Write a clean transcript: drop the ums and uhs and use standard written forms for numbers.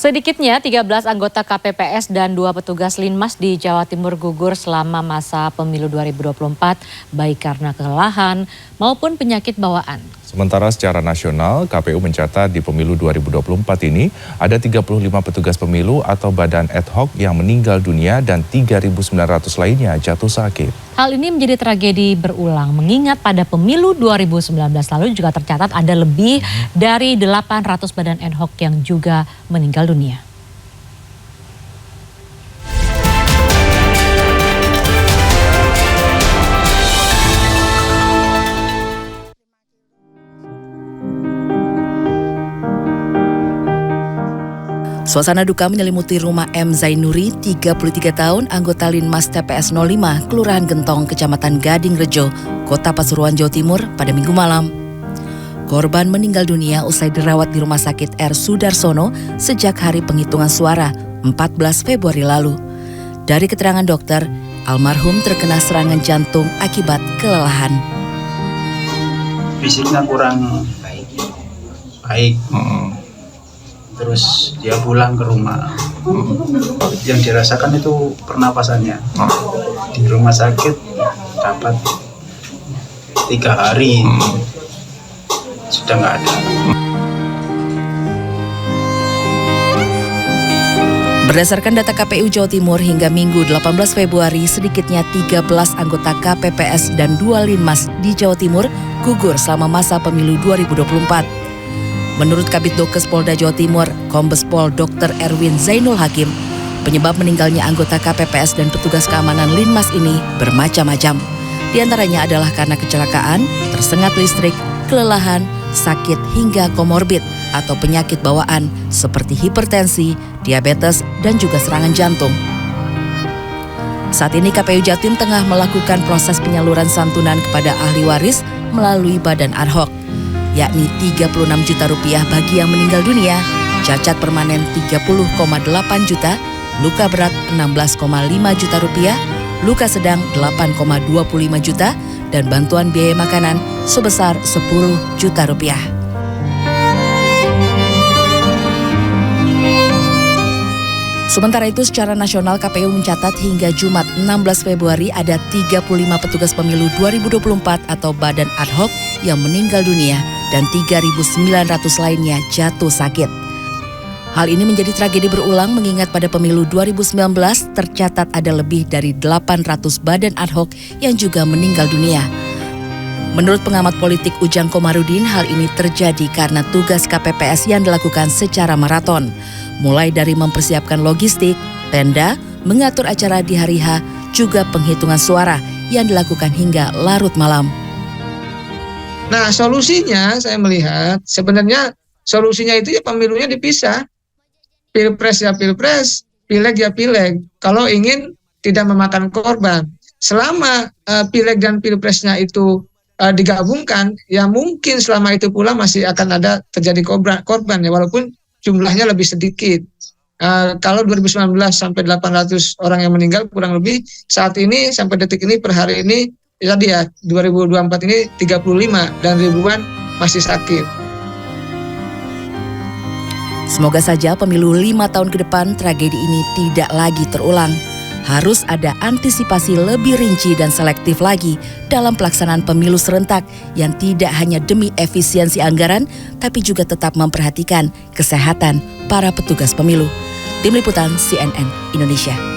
Sedikitnya 13 anggota KPPS dan 2 petugas Linmas di Jawa Timur gugur selama masa pemilu 2024, baik karena kelelahan maupun penyakit bawaan. Sementara secara nasional, KPU mencatat di pemilu 2024 ini ada 35 petugas pemilu atau badan ad hoc yang meninggal dunia dan 3.900 lainnya jatuh sakit. Hal ini menjadi tragedi berulang mengingat pada pemilu 2019 lalu juga tercatat ada lebih dari 800 badan ad hoc yang juga meninggal dunia. Suasana duka menyelimuti rumah M. Zainuri, 33 tahun, anggota Linmas TPS 05, Kelurahan Gentong, Kecamatan Gading Rejo, Kota Pasuruan, Jawa Timur pada Minggu malam. Korban meninggal dunia usai dirawat di Rumah Sakit R. Sudarsono sejak hari penghitungan suara 14 Februari lalu. Dari keterangan dokter, almarhum terkena serangan jantung akibat kelelahan. Fisiknya kurang baik. Terus dia pulang ke rumah. Yang dirasakan itu pernapasannya. Di rumah sakit dapat 3 hari. Sudah nggak ada. Berdasarkan data KPU Jawa Timur hingga Minggu 18 Februari, sedikitnya 13 anggota KPPS dan 2 Linmas di Jawa Timur gugur selama masa pemilu 2024. Menurut Kabid Dokes Polda Jawa Timur, Kombes Pol Dr. Erwin Zainul Hakim, penyebab meninggalnya anggota KPPS dan petugas keamanan Linmas ini bermacam-macam. Di antaranya adalah karena kecelakaan, tersengat listrik, kelelahan, sakit hingga komorbid atau penyakit bawaan seperti hipertensi, diabetes, dan juga serangan jantung. Saat ini KPU Jatim tengah melakukan proses penyaluran santunan kepada ahli waris melalui badan ad hoc, yakni Rp36 juta bagi yang meninggal dunia, cacat permanen Rp30,8 juta, luka berat Rp16,5 juta, luka sedang Rp8,25 juta, dan bantuan biaya makanan sebesar Rp10 juta. Sementara itu, secara nasional KPU mencatat hingga Jumat 16 Februari ada 35 petugas pemilu 2024 atau badan ad hoc yang meninggal dunia dan 3.900 lainnya jatuh sakit. Hal ini menjadi tragedi berulang mengingat pada pemilu 2019 tercatat ada lebih dari 800 badan ad hoc yang juga meninggal dunia. Menurut pengamat politik Ujang Komarudin, hal ini terjadi karena tugas KPPS yang dilakukan secara maraton. Mulai dari mempersiapkan logistik, tenda, mengatur acara di hari H, juga penghitungan suara yang dilakukan hingga larut malam. Nah, solusinya saya melihat sebenarnya solusinya itu ya pemilunya dipisah. Pilpres ya pilpres, pileg ya pileg. Kalau ingin tidak memakan korban. Selama pileg dan pilpresnya itu digabungkan, ya mungkin selama itu pula masih akan ada terjadi korban ya, walaupun jumlahnya lebih sedikit. Kalau 2019 sampai 800 orang yang meninggal kurang lebih, saat ini sampai detik ini per hari ini tadi ya 2024 ini 35 dan ribuan masih sakit. Semoga saja pemilu 5 tahun ke depan tragedi ini tidak lagi terulang. Harus ada antisipasi lebih rinci dan selektif lagi dalam pelaksanaan pemilu serentak yang tidak hanya demi efisiensi anggaran, tapi juga tetap memperhatikan kesehatan para petugas pemilu. Tim Liputan CNN Indonesia.